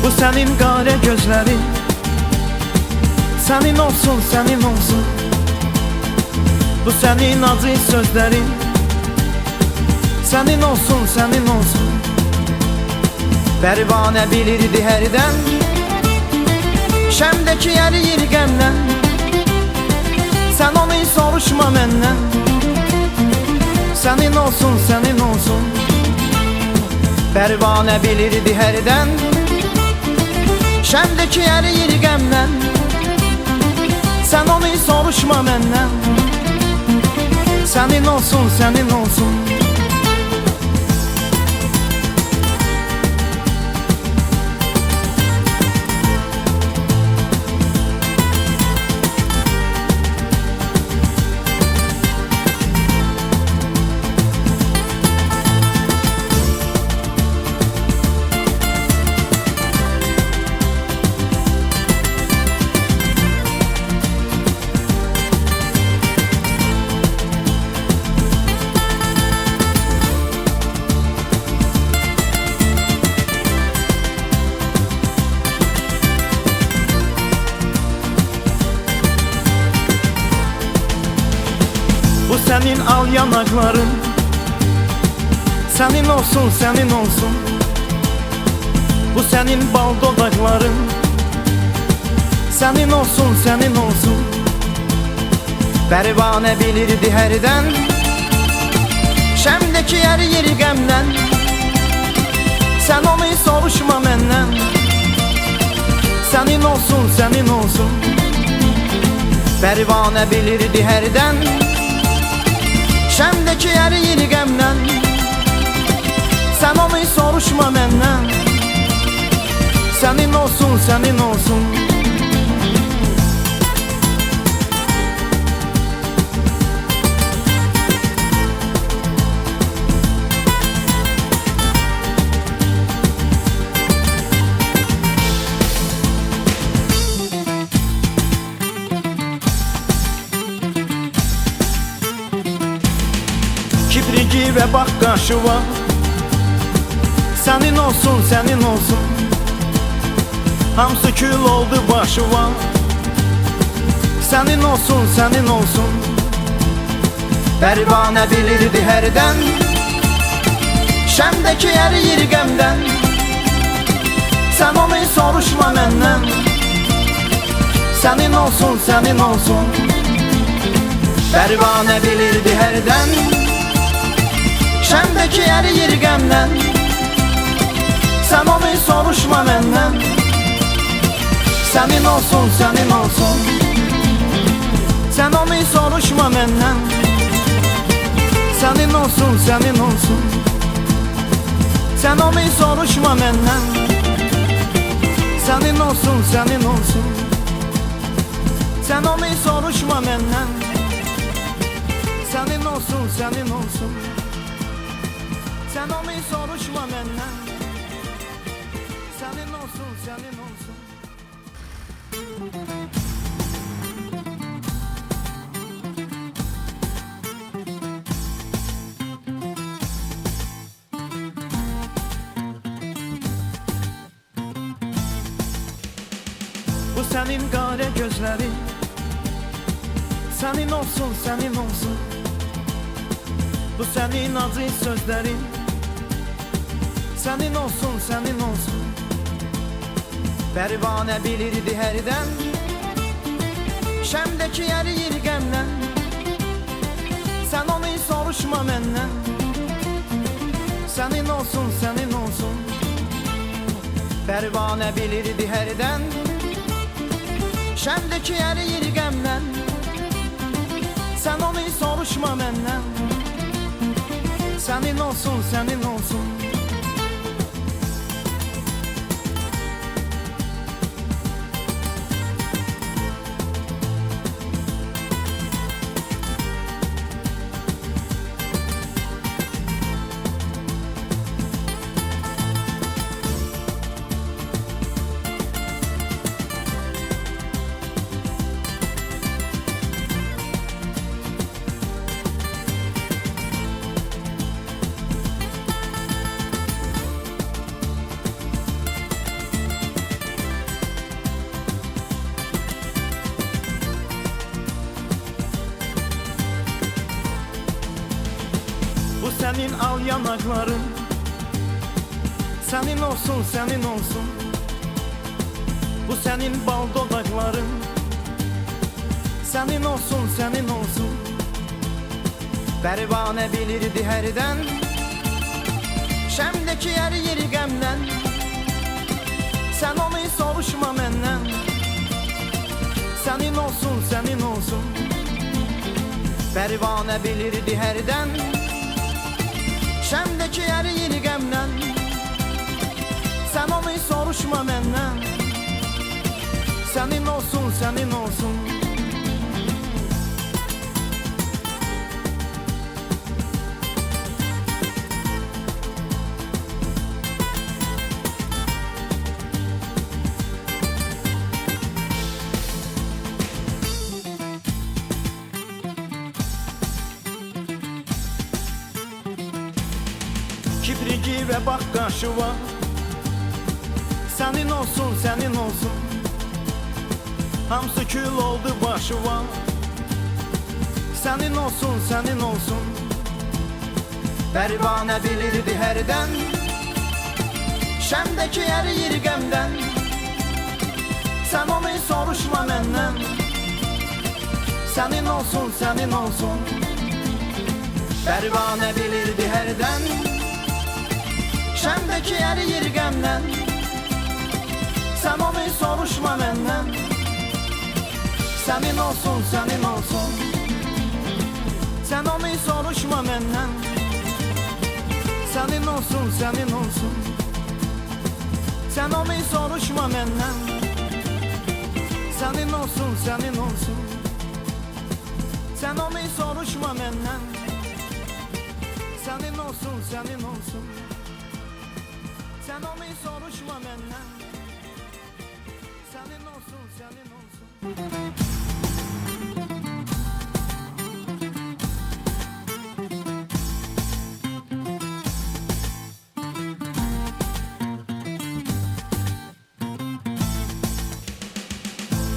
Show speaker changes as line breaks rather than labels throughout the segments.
Bu senin qara gözlerin, senin olsun, senin olsun. Bu senin acı sözlerin, senin olsun, senin olsun. Pərvanə bilirdi hərdən, şəmdəki əriyir qəmdən. Sən onu soruşma məndən, sənin olsun, sənin olsun. Pərvanə bilirdi hərdən, şəmdəki əriyir qəmdən. Sən onu soruşma məndən, sənin olsun, sənin olsun. Bu senin al yanakların, senin olsun, senin olsun. Bu senin bal dodakların, senin olsun, senin olsun. Pərvanə bilirdi hərdən, şəmdəki əriyir qəmdən. Sən onu soruşma məndən, sənin olsun, sənin olsun. Pərvanə bilirdi hərdən, şəmdəki əriyir qəmdən. Sən onu soruşma məndən, sənin olsun, sənin olsun. Kiprigi və bax qaşıva, sənin olsun, sənin olsun. Hamısı kül oldu başıva, sənin olsun, sənin olsun. Pərvanə bilirdi hərdən, şəmdəki əriyir qəmdən. Sən onu soruşma məndən, sənin olsun, sənin olsun. Pərvanə bilirdi hərdən, şəmdəki əriyir qəmdən. Sən onu soruşma məndən, sənin olsun, sənin olsun. Sən onu soruşma məndən, sənin olsun, sənin olsun. Sən onu soruşma məndən, sənin olsun, sənin olsun. Sən onu soruşma məndən, sənin olsun, sənin olsun. Sen onu soruşma məndən, sənin olsun, sənin olsun. Bu senin qara gözlerin, senin olsun, senin olsun. Bu senin acı sözlerin, senin olsun, senin olsun. Pərvanə bilirdi hərdən, şəmdəki əriyir qəmdən. Sən onu soruşma məndən, sənin olsun, sənin olsun. Pərvanə bilirdi hərdən, şəmdəki əriyir qəmdən. Sən onu soruşma məndən, sənin olsun, sənin olsun. senin al yanakların, senin olsun, senin olsun. Bu senin bal dodakların, senin olsun, senin olsun. Pervane bilirdi herden, şemdeki yer yeri gemden. Sen onu soruşma menden, senin olsun, senin olsun. Pervane bilirdi herden, şemdeki yer yeri gemden. Sen onu soruşma menden, senin olsun, senin olsun. Kiprici ve bak karşıva, senin olsun, senin olsun. Hamsı kül oldu başıva, senin olsun, senin olsun. Pervane bilirdi herden, şemdeki yer yeri gemden. Sen onu soruşma menden, senin olsun, senin olsun. Pervane bilirdi herden, şemdeki yer yeri gemden. Sen onu soruşma menden, senin olsun, senin olsun. Sen onu soruşma menden, senin olsun, senin olsun. Sen onu soruşma menden, senin olsun, senin olsun. Sen onu soruşma menden, senin olsun, senin olsun. Sen onu soruşma menden, senin olsun, senin olsun.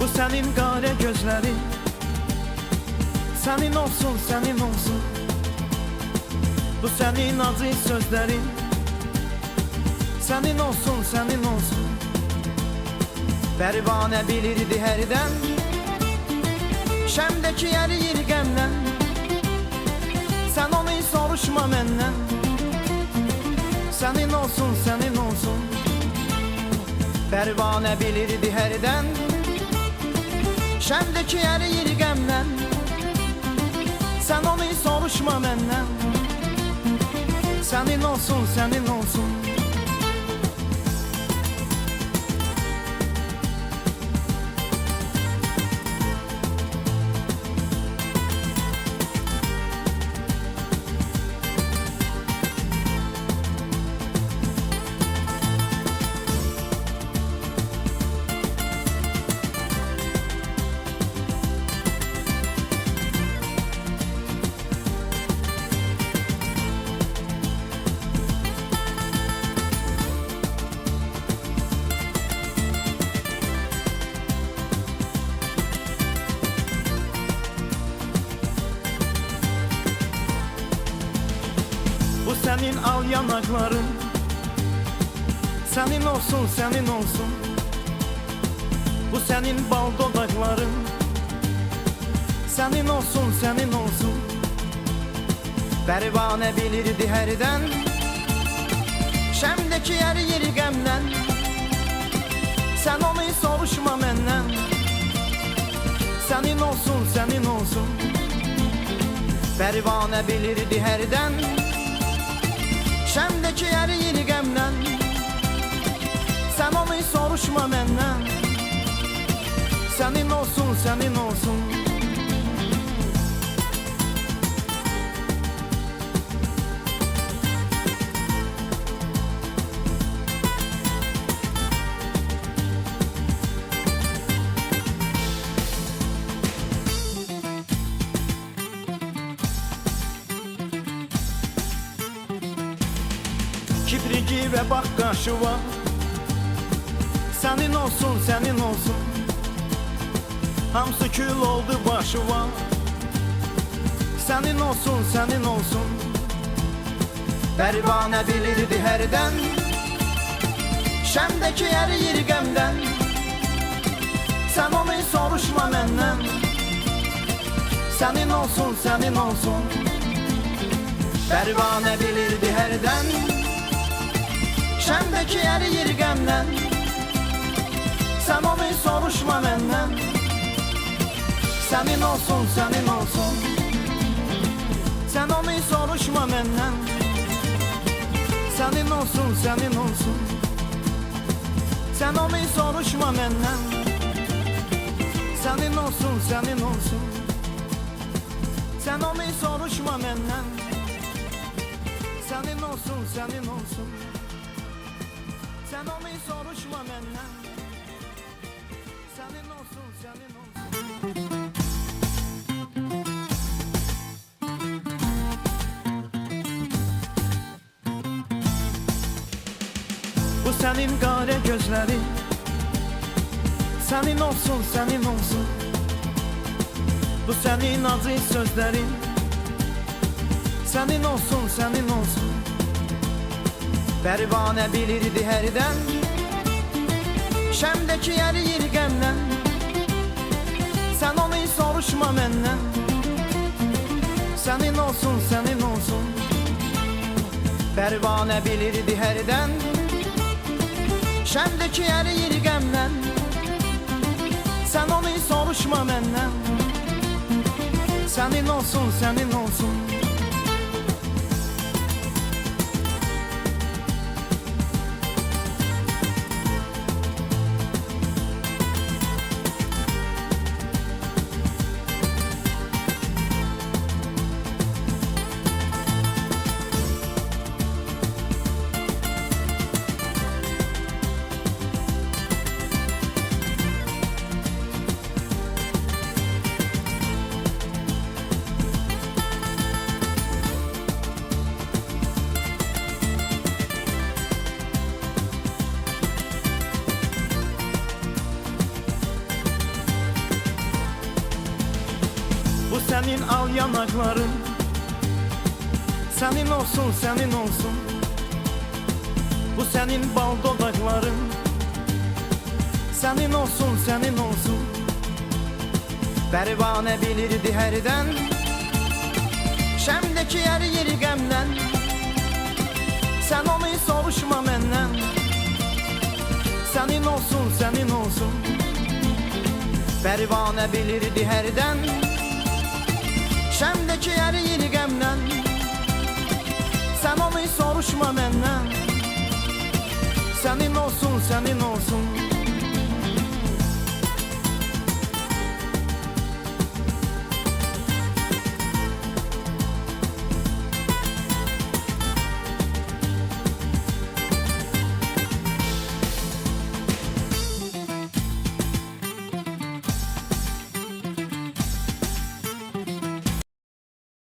Bu senin gare gözlerin, senin olsun, senin olsun. Bu senin aziz sözlerin, senin olsun, senin olsun. Pervane bilirdi herden, şemdeki yer yeri gemden. Sen onu soruşma menden, senin olsun, senin olsun. Pervane bilirdi herden, şemdeki yer yeri gemden. Sen onu soruşma menden, senin olsun, senin olsun. Bu senin al yanakların, senin olsun, senin olsun. Bu senin bal dodakların, senin olsun, senin olsun. Pervane bilirdi herden, şemdeki yer yeri gemden. Sen onu soruşma menden, senin olsun, senin olsun. Pervane bilirdi herden, şemdeki yer yeri gemden. Sen onu soruşma menden, senin olsun, senin olsun. Kiprici ve bak karşıva, senin olsun, senin olsun. Hamsı kül oldu başıva, senin olsun, senin olsun. Pərvanə bilirdi hərdən şəmdəki əriyir qəmdən. Sən onu soruşma məndən, sənin olsun, sənin olsun. Pərvanə bilirdi hərdən şəmdəki əriyir qəmdən. Sən onu soruşma məndən, sənin olsun, sənin olsun. Sən onu soruşma məndən, sənin olsun, sənin olsun. Sən onu soruşma məndən, sənin olsun, sənin olsun. Sən onu soruşma məndən, sənin olsun, sənin olsun. Sən onu soruşma məndən, sənin olsun, sənin olsun. Bu sənin qara gözlərin, sənin olsun, sənin olsun. Bu sənin acı sözlərin, sənin olsun, sənin olsun. Pərvanə bilirdi hərdən şəmdəki əriyir qəmdən. Sən onu soruşma məndən, sənin olsun, sənin olsun. Pərvanə bilirdi hərdən şəmdəki əriyir qəmdən. Sən onu soruşma məndən, sənin olsun, sənin olsun. Bu senin al yanakların, senin olsun, senin olsun. Bu senin bal dodakların, senin olsun, senin olsun. Pərvanə bilirdi hərdən şəmdəki əriyir qəmdən. Sən onu soruşma məndən, sənin olsun, sənin olsun. Pərvanə bilirdi hərdən şəmdəki əriyir qəmdən. Sən onu soruşma məndən, sənin olsun, sənin olsun.